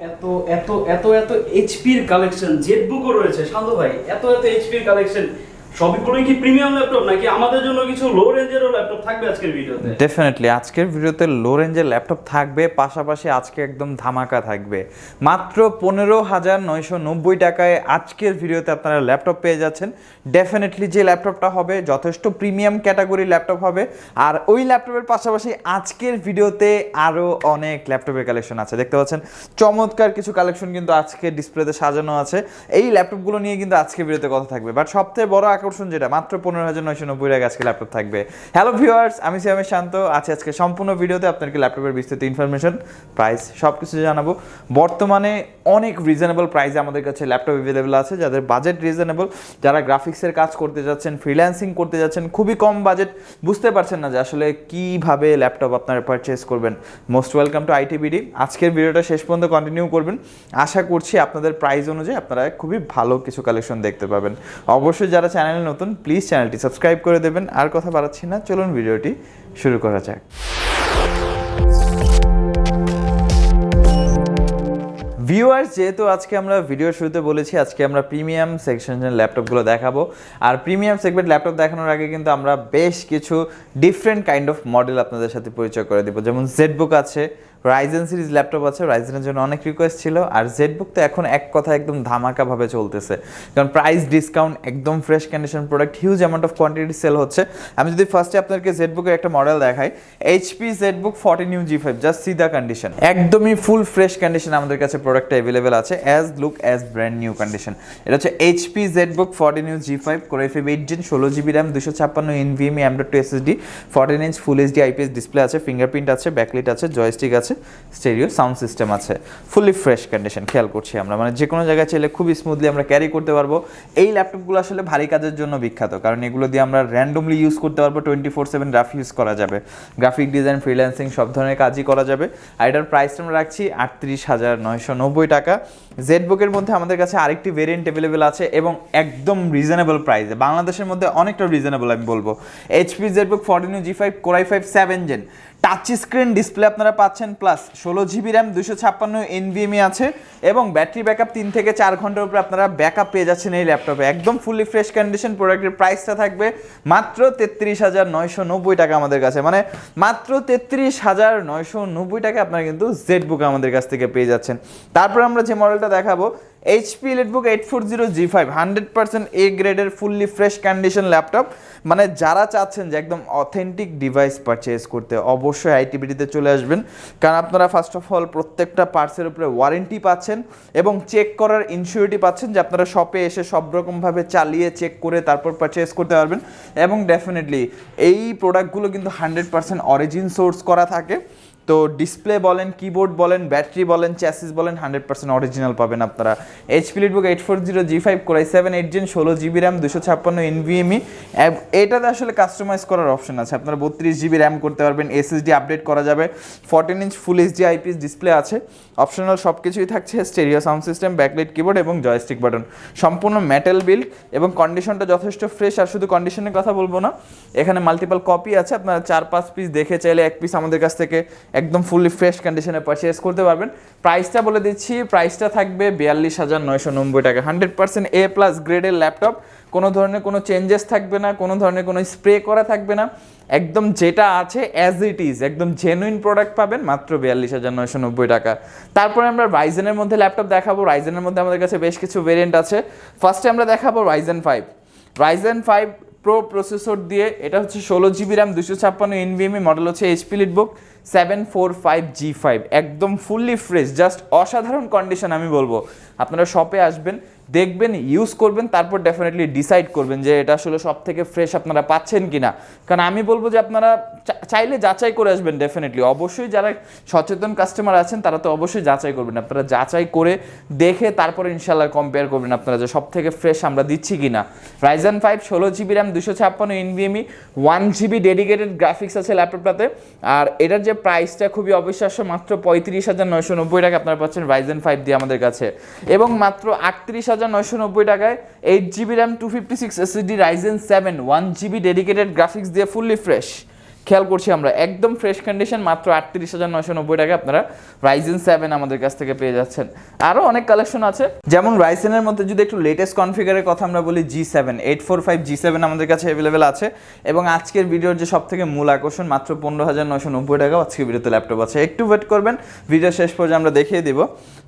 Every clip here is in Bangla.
এত এত এত এত এইচপির কালেকশন, জেটবুকও রয়েছে শান্ত ভাই, এত এত এইচপির কালেকশন, সবগুলোই কি প্রিমিয়াম ল্যাপটপ নাকি আমাদের জন্য কিছু লো রেঞ্জেরও ল্যাপটপ থাকবে আজকের ভিডিওতে? ডেফিনেটলি আজকের ভিডিওতে লো রেঞ্জের ল্যাপটপ থাকবে, পাশাপাশি আজকে একদম ধামাকা থাকবে। মাত্র 15,990 টাকায় আজকের ভিডিওতে আপনারা ল্যাপটপ পেয়ে যাচ্ছেন। ডেফিনেটলি যে ল্যাপটপটা হবে যথেষ্ট প্রিমিয়াম ক্যাটাগরির ল্যাপটপ হবে। আর ওই ল্যাপটপের পাশাপাশি আজকের ভিডিওতে আরও অনেক ল্যাপটপের কালেকশন আছে, দেখতে পাচ্ছেন চমৎকার কিছু কালেকশন কিন্তু আজকে ডিসপ্লেতে সাজানো আছে। এই ল্যাপটপগুলো নিয়ে কিন্তু আজকে ভিডিওতে কথা থাকবে, বাট সবথেকে বড় আকর্ষণ যেটা, মাত্র 15,990 টাকা আজকে ল্যাপটপ থাকবে। হ্যালো ভিউয়ার্স, আমি সিয়ামের শান্ত আছি আজকে সম্পূর্ণ ভিডিওতে আপনাদেরকে ল্যাপটপের বিস্তারিত ইনফরমেশন, প্রাইস সব কিছু জানাবো। বর্তমানে অনেক রিজনেবল প্রাইসে আমাদের কাছে ল্যাপটপ অ্যাভেলেবেল আছে, যাদের বাজেট রিজনেবল, যারা গ্রাফিক্সের কাজ করতে যাচ্ছেন, ফ্রিল্যান্সিং করতে যাচ্ছেন, খুবই কম বাজেট, বুঝতে পারছেন না যে আসলে কীভাবে ল্যাপটপ আপনারা পারচেস করবেন। Most welcome to ITBD. আজকের ভিডিওটা শেষ পর্যন্ত কন্টিনিউ করবেন, আশা করছি আপনাদের প্রাইস অনুযায়ী আপনারা খুবই ভালো কিছু কালেকশন দেখতে পাবেন। অবশ্যই যারা চ্যানেলে নতুন, প্লিজ চ্যানেলটি সাবস্ক্রাইব করে দেবেন। আর কথা বাড়াচ্ছি না, চলুন ভিডিওটি শুরু করা যাক। ভিউয়ার্স, যেহেতু আজকে আমরা ভিডিওর শুরুতে বলেছি আজকে আমরা প্রিমিয়াম সেকশনের ল্যাপটপগুলো দেখাবো, আর প্রিমিয়াম সেগমেন্ট ল্যাপটপ দেখানোর আগে কিন্তু আমরা বেশ কিছু ডিফারেন্ট কাইন্ড অফ মডেল আপনাদের সাথে পরিচয় করে দেবো। যেমন জেটবুক আছে, রাইজেন সিরিজ ল্যাপটপ আছে, রাইজেনের জন্য অনেক রিকোয়েস্ট ছিল। আর জেটবুক তো এখন এক কথা একদম ধামাকাভাবে চলতেছে, কারণ প্রাইস ডিসকাউন্ট, একদম fresh condition product, huge amount of quantity sale হচ্ছে। আমি যদি ফার্স্টে আপনাদেরকে জেটবুকের একটা মডেল দেখাই, HP JetBook 14 G5, just see the condition, একদমই ফুল ফ্রেশ কন্ডিশন আমাদের কাছে প্রোডাক্টটা অ্যাভেলেবেল আছে, as look as brand new condition. এটা হচ্ছে HP JetBook 14 G5, Core i5 8 Gen, 16 GB RAM, 256 NVMe M.2 SSD, 14 inch full HD IPS display আছে, ফিঙ্গারপ্রিন্ট আছে, ব্যাকলাইট আছে, জয়স্টিক আছে, স্টেরিও সাউন্ড সিস্টেম আছে, ফুলি ফ্রেশ কন্ডিশন। খেয়াল করছি আমরা, মানে যে কোনো জায়গায় চাইলে খুব স্মুথলি আমরা ক্যারি করতে পারবো। এই ল্যাপটপগুলো আসলে ভারী কাজের জন্য বিখ্যাত, কারণ এগুলো দিয়ে আমরা র্যান্ডমলি ইউজ করতে পারবো, 24/7 গ্রাফ ইউজ করা যাবে, গ্রাফিক ডিজাইন, ফ্রিল্যান্সিং সব ধরনের কাজই করা যাবে। আর এটার প্রাইসটা আমরা রাখছি 38,990 টাকা। জেটবুকের মধ্যে আমাদের কাছে আরেকটি ভেরিয়েন্ট অ্যাভেলেবেল আছে এবং একদম রিজনেবল প্রাইসে, বাংলাদেশের মধ্যে অনেকটা রিজনেবল আমি বলবো। HP JetBook 14 G5, Core i5 7 Gen, touch screen display আপনারা পাচ্ছেন, প্লাস 16 GB RAM, 256 NVMe আছে, এবং ব্যাটারি ব্যাকআপ 3 থেকে 4 ঘন্টার উপরে আপনারা ব্যাকআপ পেয়ে যাচ্ছেন এই ল্যাপটপে। একদম ফুলি ফ্রেশ কন্ডিশন। প্রোডাক্টের প্রাইসটা থাকবে মাত্র 33,990 টাকা আমাদের কাছে, মানে মাত্র 33,990 টাকা আপনারা কিন্তু জেটবুক আমাদের কাছ থেকে পেয়ে যাচ্ছেন। তারপর আমরা যে মডেলটা দেখাবো, এইচপি এলিটবুক 840 G5, 100% এ গ্রেডের ফুললি ফ্রেশ কন্ডিশন ল্যাপটপ। মানে যারা চাচ্ছেন যে একদম অথেন্টিক ডিভাইস পারচেজ করতে, অবশ্যই আইটিবিডিতে চলে আসবেন, কারণ আপনারা ফার্স্ট অফ অল প্রত্যেকটা পার্টসের উপরে ওয়ারেন্টি পাচ্ছেন এবং চেক করার ইনসিউরিটি পাচ্ছেন, যে আপনারা শপে এসে সব রকমভাবে চালিয়ে চেক করে তারপর পারচেজ করতে পারবেন। এবং ডেফিনেটলি এই প্রোডাক্টগুলো কিন্তু 100% অরিজিন সোর্স করা থাকে, তো ডিসপ্লে বলেন, কিবোর্ড বলেন, ব্যাটারি বলেন, চ্যাসিস বলেন, 100% অরিজিনাল পাবেন আপনারা। HP EliteBook 840 G5, Core i7 8 Gen, 16 GB RAM, 256 NVMe। এটাতে আসলে কাস্টমাইজ করার অপশন আছে, আপনারা 32 GB RAM করতে পারবেন, এসএসডি আপডেট করা যাবে, 14 inch full HD IPS display আছে, অপশনাল সব কিছুই থাকছে, stereo sound system, backlight keyboard এবং জয়স্টিক বাটন, সম্পূর্ণ মেটাল বিল্ড এবং কন্ডিশনটা যথেষ্ট ফ্রেশ। আর শুধু কন্ডিশনের কথা বলবো না, এখানে মাল্টিপল কপি আছে, আপনারা 4-5 পিস দেখে চাইলে এক পিস আমাদের কাছ থেকে একদম ফুললি ফ্রেশ কন্ডিশনে পারচেজ করতে পারবেন। প্রাইসটা বলে দিচ্ছি, প্রাইসটা থাকবে 42,990 টাকা। 100% এ প্লাস গ্রেডের ল্যাপটপ, কোনো ধরনের কোনো চেঞ্জেস থাকবে না, কোনো ধরনের কোনো স্প্রে করা থাকবে না, একদম যেটা আছে অ্যাজ ইট ইজ, একদম জেনুইন প্রোডাক্ট পাবেন মাত্র 42,990 টাকা। তারপরে আমরা রাইজেনের মধ্যে ল্যাপটপ দেখাবো। রাইজেনের মধ্যে আমাদের কাছে বেশ কিছু ভেরিয়েন্ট আছে। ফার্স্টে আমরা দেখাবো রাইজেন 5 প্রো প্রসেসর দিয়ে, এটা হচ্ছে 16 GB RAM, 256 NVMe, মডেল হচ্ছে এইচপি এলিটবুক 745 G5, একদম ফুললি ফ্রেশ, জাস্ট অসাধারণ কন্ডিশন। আমি বলবো আপনারা শপে আসবেন, দেখবেন, ইউজ করবেন, তারপর ডেফিনেটলি ডিসাইড করবেন যে এটা আসলে সব থেকে ফ্রেশ আপনারা পাচ্ছেন কিনা। কারণ আমি বলবো যে আপনারা চাইলে যাচাই করে আসবেন। ডেফিনেটলি অবশ্যই যারা সচেতন কাস্টমার আছেন তারা তো অবশ্যই যাচাই করবেন, আপনারা যাচাই করে দেখে তারপরে ইনশাল্লাহ কম্পেয়ার করবেন আপনারা যে সব থেকে ফ্রেশ আমরা দিচ্ছি কিনা। Ryzen 5 16 GB RAM, 256 NVMe, 1 GB dedicated graphics আছে ল্যাপটপটাতে। আর এটার যে প্রাইসটা খুবই অবিশ্বাস্য, মাত্র 35,990 টাকা আপনারা পাচ্ছেন রাইজেন 5 দিয়ে আমাদের কাছে, এবং মাত্র 38,990 টাকায় 8 GB RAM, 256 SSD, Ryzen 7 1 GB dedicated graphics দিয়ে ফুললি ফ্রেশ খেয়াল করছি আমরা একদম ফ্রেশ কন্ডিশন, মাত্র 38,990 টাকা আপনারা Ryzen 7 আমাদের কাছ থেকে পেয়ে যাচ্ছেন। আরও অনেক কালেকশন আছে, যেমন রাইজেনের মধ্যে যদি একটু লেটেস্ট কনফিগারের কথা আমরা বলি, G7 845 G7 আমাদের কাছে অ্যাভেলেবেল আছে। এবং আজকের ভিডিওর যে সব থেকে মূল আকর্ষণ, মাত্র 15,990 টাকা আজকের ভিডিওতে ল্যাপটপ আছে। একটু ওয়েট করবেন, ভিডিও শেষ পর্যন্ত আমরা দেখিয়ে দিব।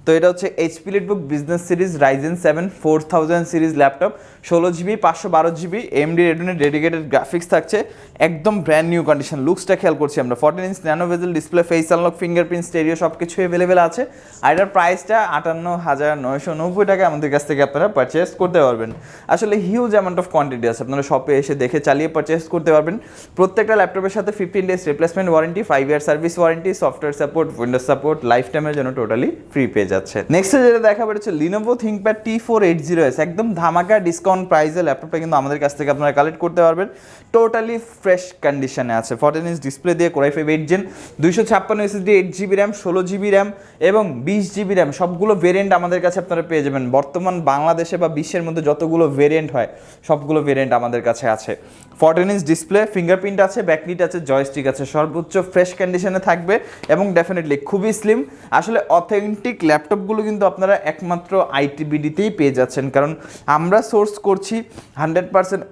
তো এটা হচ্ছে HP EliteBook business series Ryzen 7 4000 series laptop, 16GB 512GB AMD রেডিনের ডেডিকেটেড গ্রাফিক্স থাকছে, একদম ব্র্যান্ড নিউ কন্ডিশন। লুকসটা খেয়াল করছি আমরা, 14 ইঞ্চ ন্যানো বেজেল display, face unlock, fingerprint, stereo সব কিছু অ্যাভেলেবেল আছে। আর এটার প্রাইসটা 58,990 টাকা আমাদের কাছ থেকে আপনারা পারচেস করতে পারবেন। আসলে হিউজ অ্যামাউন্ট অফ কোয়ান্টিটি আছে, আপনারা শপে এসে দেখে চালিয়ে পারচেস করতে পারবেন। প্রত্যেকটা ল্যাপটপের সাথে 15 days replacement warranty, 5 year service warranty, software support, Windows support, life টাইমের জন্য টোটালি ফ্রি পেয়ে যাচ্ছে। নেক্সট যেটা দেখাবো হচ্ছে Lenovo ThinkPad T480S, একদম ধামাকা ডিসকাউন্ট প্রাইসে ল্যাপটপটা কিন্তু আমাদের কাছ থেকে আপনারা কালেক্ট করতে পারবেন। টোটালি ফ্রেশ কন্ডিশনে আছে, 14 ইঞ্চ ডিসপ্লে দিয়ে Core i5 8 Gen, 256 SSD, 8GB RAM, 16GB RAM এবং 20GB র্যাম, সবগুলো ভেরিয়েন্ট আমাদের কাছে আপনারা পেয়ে যাবেন। বর্তমান বাংলাদেশে বা বিশ্বের মধ্যে যতগুলো ভেরিয়েন্ট হয় সবগুলো ভেরিয়েন্ট আমাদের কাছে আছে। 14 ইঞ্চ ডিসপ্লে, ফিঙ্গারপ্রিন্ট আছে, ব্যাকলিট আছে, জয়স্টিক আছে, সর্বোচ্চ ফ্রেশ কন্ডিশনে থাকবে এবং ডেফিনেটলি খুবই স্লিম। আসলে অথেন্টিক ল্যাপটপগুলো কিন্তু আপনারা একমাত্র আইটিবিডিতেই পেয়ে যাচ্ছেন, কারণ আমরা সোর্স করছি 100%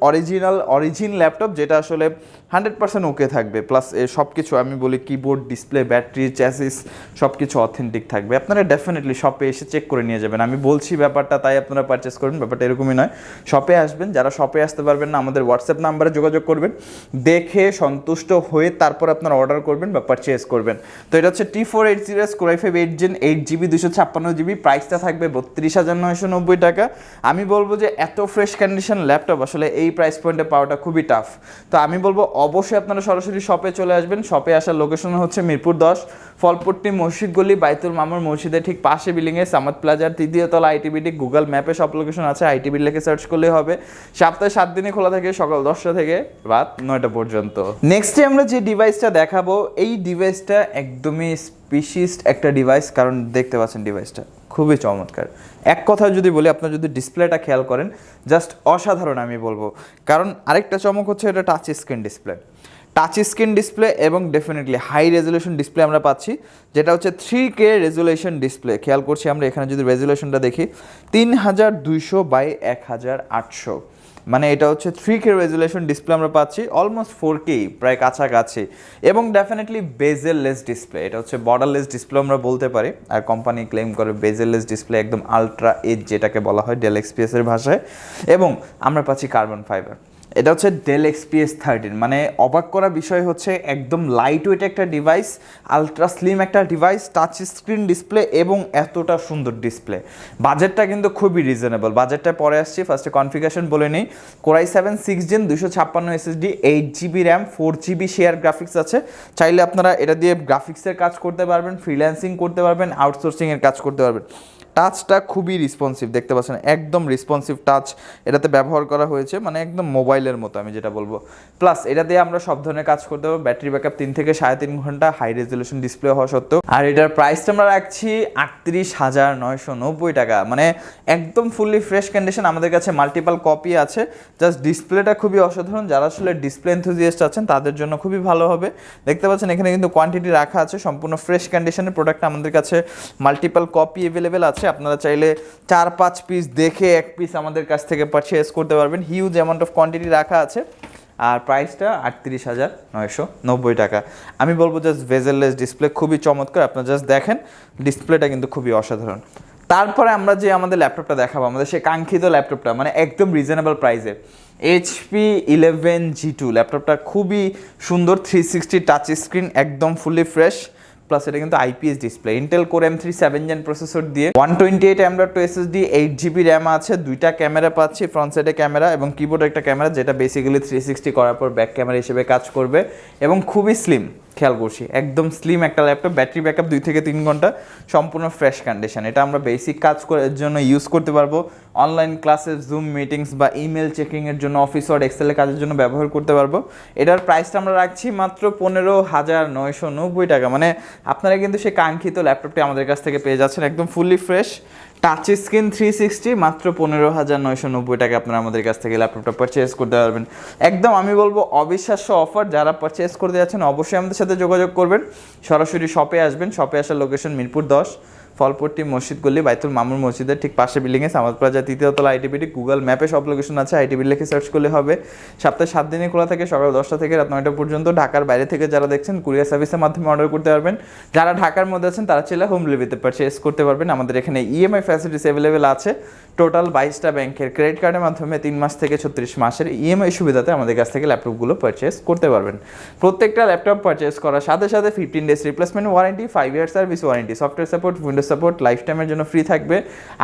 অরিজিন ল্যাপটপ, যেটা আসলে 100% ওকে থাকবে। প্লাস সব কিছু আমি বলি, কিবোর্ড, ডিসপ্লে, ব্যাটারি, চ্যাসিস সব কিছু অথেন্টিক থাকবে। আপনারা ডেফিনেটলি শপে এসে চেক করে নিয়ে যাবেন। আমি বলছি ব্যাপারটা তাই আপনারা পারচেস করবেন, ব্যাপারটা এরকমই নয়। শপে আসবেন, যারা শপে আসতে পারবেন না আমাদের হোয়াটসঅ্যাপ নাম্বারে যোগাযোগ করবেন, দেখে সন্তুষ্ট হয়ে তারপর আপনারা অর্ডার করবেন বা পারচেস করবেন। তো এটা হচ্ছে T480S Core i5 8 Gen 8GB 256GB, প্রাইসটা থাকবে 32,990 টাকা। আমি বলবো যে এত ফ্রেশ কন্ডিশন ল্যাপটপ আসলে এই প্রাইস পয়েন্টে পাওয়াটা খুবই টাফ। তো আমি বলবো অবশ্যই আপনারা সরাসরি শপে চলে আসবেন। শপে আসার লোকেশন হচ্ছে মিরপুর 10, ফলপট্টি মসজিদ গলি, বাইতুল মামুর মসজিদের ঠিক পাশে বিল্ডিংয়ে, সামাদ প্লাজার 3য় তলা, আইটিবিডি। গুগল ম্যাপে সব লোকেশন আছে, আইটিবিডি লিখে সার্চ করলেই হবে। সপ্তাহে 7 দিনই খোলা থাকে, সকাল 10টা থেকে রাত 9টা পর্যন্ত। নেক্সটে আমরা যে ডিভাইসটা দেখাবো, এই ডিভাইসটা একদমই স্পেশিস্ট একটা ডিভাইস, কারণ দেখতে পাচ্ছেন ডিভাইসটা খুবই চমৎকার। এক কথা যদি বলি, আপনার যদি ডিসপ্লেটা খেয়াল করেন, জাস্ট অসাধারণ আমি বলবো। কারণ আরেকটা চমক হচ্ছে এটা টাচ স্ক্রিন ডিসপ্লে এবং ডেফিনেটলি হাই রেজুলেশন ডিসপ্লে আমরা পাচ্ছি, যেটা হচ্ছে 3K রেজুলেশন ডিসপ্লে। খেয়াল করছি আমরা এখানে যদি রেজুলেশনটা দেখি, 3200x1800, মানে এটা হচ্ছে 3K রেজুলেশন ডিসপ্লে আমরা পাচ্ছি, অলমোস্ট 4K প্রায় কাছাকাছি। এবং ডেফিনেটলি বেজেললেস ডিসপ্লে, এটা হচ্ছে বর্ডারলেস ডিসপ্লে আমরা বলতে পারি। আর কোম্পানি ক্লেম করে বেজেললেস ডিসপ্লে, একদম আলট্রা এজ যেটাকে বলা হয় ডেল XPS এর ভাষায়। এবং আমরা পাচ্ছি কার্বন ফাইবার, এটা হচ্ছে ডেল XPS 13। মানে অবাক করা বিষয় হচ্ছে একদম লাইট ওয়েট একটা ডিভাইস, আলট্রা স্লিম একটা ডিভাইস, টাচ স্ক্রিন ডিসপ্লে এবং এতটা সুন্দর ডিসপ্লে। বাজেটটা কিন্তু খুবই রিজনেবল, বাজেটটা পরে আসছি। ফার্স্টে কনফিগারেশন বলে নিই, Core i7 6 Gen 256 SSD, 8GB RAM, 4GB share graphics আছে। চাইলে আপনারা এটা দিয়ে গ্রাফিক্সের কাজ করতে পারবেন, ফ্রিল্যান্সিং করতে পারবেন, আউটসোর্সিংয়ের কাজ করতে পারবেন। টাচটা খুবই রেসপন্সিভ, দেখতে পাচ্ছেন একদম রেসপন্সিভ টাচ এটাতে ব্যবহার করা হয়েছে, মানে একদম মোবাইলের মতো আমি যেটা বলবো। প্লাস এটা দিয়ে আমরা সব ধরনের কাজ করতে পারবো। ব্যাটারি ব্যাকআপ 3 থেকে 3.5 ঘন্টা, হাই রেজুলেশন ডিসপ্লে হওয়া সত্ত্বেও। আর এটার প্রাইসটা আমরা রাখছি 38,990 টাকা, মানে একদম ফুললি ফ্রেশ কন্ডিশন। আমাদের কাছে মাল্টিপাল কপি আছে, জাস্ট ডিসপ্লেটা খুবই অসাধারণ। যারা আসলে ডিসপ্লে এনথুজিয়াস্ট আছেন তাদের জন্য খুবই ভালো হবে। দেখতে পাচ্ছেন এখানে কিন্তু কোয়ান্টিটি রাখা আছে, সম্পূর্ণ ফ্রেশ কন্ডিশনের প্রোডাক্ট। আমাদের কাছে মাল্টিপাল কপি অ্যাভেলেবেল আছে, আপনারা চাইলে 4-5 পিস দেখে 1 পিস আমাদের কাছ থেকে পারচেস করতে পারবেন। হিউজ অ্যামাউন্ট অফ কোয়ান্টিটি রাখা আছে। আর প্রাইসটা 38,990 টাকা। আমি বলবো জাস্ট বেজেললেস ডিসপ্লে খুবই চমৎকার, আপনারা জাস্ট দেখেন ডিসপ্লেটা কিন্তু খুবই অসাধারণ। তারপরে আমরা যে আমাদের ল্যাপটপটা দেখাবো, আমাদের সেই কাঙ্ক্ষিত ল্যাপটপটা, মানে একদম রিজনেবল প্রাইসে, HP 11G2 ল্যাপটপটা খুবই সুন্দর, 360 টাচ স্ক্রিন, একদম ফুললি ফ্রেশ। প্লাস এটা কিন্তু IPS display, Intel Core M3 7 Gen processor দিয়ে, 128 M.2 SSD, 8GB র্যাম আছে, 2টা ক্যামেরা পাচ্ছি, ফ্রন্ট সাইডে ক্যামেরা এবং কিবোর্ড একটা ক্যামেরা, যেটা বেসিক্যালি 360 করার পর ব্যাক ক্যামেরা হিসেবে কাজ করবে এবং খুবই স্লিম। খেয়াল করছি একদম স্লিম একটা ল্যাপটপ, ব্যাটারি ব্যাকআপ 2 থেকে 3 ঘন্টা, সম্পূর্ণ ফ্রেশ কন্ডিশন। এটা আমরা বেসিক কাজ করার জন্য ইউজ করতে পারবো, অনলাইন ক্লাসেস, জুম মিটিংস বা ইমেল চেকিংয়ের জন্য, অফিস ওয়ার্ড, এক্সেলের কাজের জন্য ব্যবহার করতে পারবো। এটার প্রাইসটা আমরা রাখছি মাত্র 15,990 টাকা। মানে আপনারা কিন্তু সেই কাঙ্ক্ষিত ল্যাপটপটি আমাদের কাছ থেকে পেয়ে যাচ্ছেন, একদম ফুললি ফ্রেশ, টাচ স্ক্রিন 360 মাত্র 15,990 টাকা আপনারা আমাদের কাছ থেকে ল্যাপটপটা পারচেজ করতে পারবেন। একদম আমি বলবো অবিশ্বাস্য অফার। যারা পারচেজ করতে যাচ্ছেন অবশ্যই আমাদের সাথে যোগাযোগ করবেন, সরাসরি শপে আসবেন। শপে আসার লোকেশন মিরপুর 10, ফলপট্টি মসজিদ গলি, বাইতুল মামুর মসজিদের ঠিক পাশে বিল্ডিংয়ে, সামাদ প্লাজা 3য় তলা, আইটিবিডি। গুগল ম্যাপে সব লোকেশন আছে, আইটিবিডি লিখে সার্চ করলে হবে। সপ্তাহে 7 দিনই খোলা থাকে, সকাল 10টা থেকে রাত 9টা পর্যন্ত। ঢাকার বাইরে থেকে যারা দেখছেন কুরিয়ার সার্ভিসের মাধ্যমে অর্ডার করতে পারবেন। যারা ঢাকার মধ্যে আছেন তারা চাইলে হোম ডেলিভারিতে পারচেজ করতে পারবেন। আমাদের এখানে ইএমআই ফ্যাসিলিটিস অ্যাভেলেবেল আছে। টোটাল 22টা ব্যাংকের ক্রেডিট কার্ডের মাধ্যমে 3 মাস থেকে 36 মাসের ইএমআই সুবিধাতে আমাদের কাছ থেকে ল্যাপটপগুলো পারচেজ করতে পারবেন। প্রত্যেকটা ল্যাপটপ পারচেজ করার সাথে সাথে 15 days replacement warranty, 5 year service warranty, software support, Windows support life টাইমের জন্য ফ্রি থাকবে।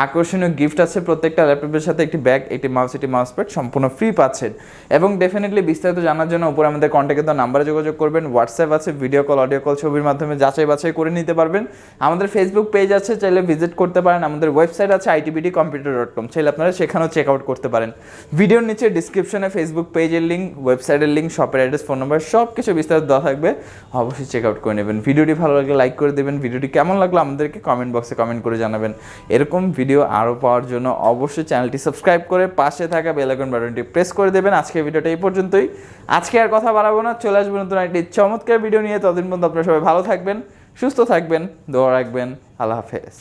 আকর্ষণীয় গিফট আছে প্রত্যেকটা ল্যাপটপের সাথে, একটি ব্যাগ, একটি মাউস প্যাড সম্পূর্ণ ফ্রি পাচ্ছেন। এবং ডেফিনেটলি বিস্তারিত জানার জন্য উপরে আমাদের কন্ট্যাক্টে দেওয়া নাম্বারে যোগাযোগ করবেন। হোয়াটসঅ্যাপ আছে, ভিডিও কল, অডিও কল, ছবির মাধ্যমে যাচাই বাছাই করে নিতে পারবেন। আমাদের ফেসবুক পেজ আছে, চাইলে ভিজিট করতে পারেন। আমাদের ওয়েবসাইট আছে itbdcomputer.com, চাইলে আপনারা সেখানেও চেক আউট করতে পারেন। ভিডিওর নিচে ডিসক্রিপশনে ফেসবুক পেজের লিঙ্ক, ওয়েবসাইটের লিঙ্ক, শপের অ্যাড্রেস, ফোন নাম্বার সব কিছু বিস্তারিত দেওয়া থাকবে, অবশ্যই চেক আউট করে নেবেন। ভিডিওটি ভালো লাগলে লাইক করে দেবেন। ভিডিওটি কেমন লাগলো আমাদেরকে কমেন্ট বক্সে কমেন্ট করে জানাবেন। এরকম ভিডিও আরও পাওয়ার জন্য অবশ্যই চ্যানেলটি সাবস্ক্রাইব করে পাশে থাকা বেল আইকন বাটনটি প্রেস করে দেবেন। আজকের ভিডিওটা এই পর্যন্তই। আজকে আর কথা বাড়াবো না, চলে আসবেন নতুন একটি চমৎকার ভিডিও নিয়ে। ততদিন পর্যন্ত আপনারা সবাই ভালো থাকবেন, সুস্থ থাকবেন, দোয়া রাখবেন। আল্লাহ হাফেজ।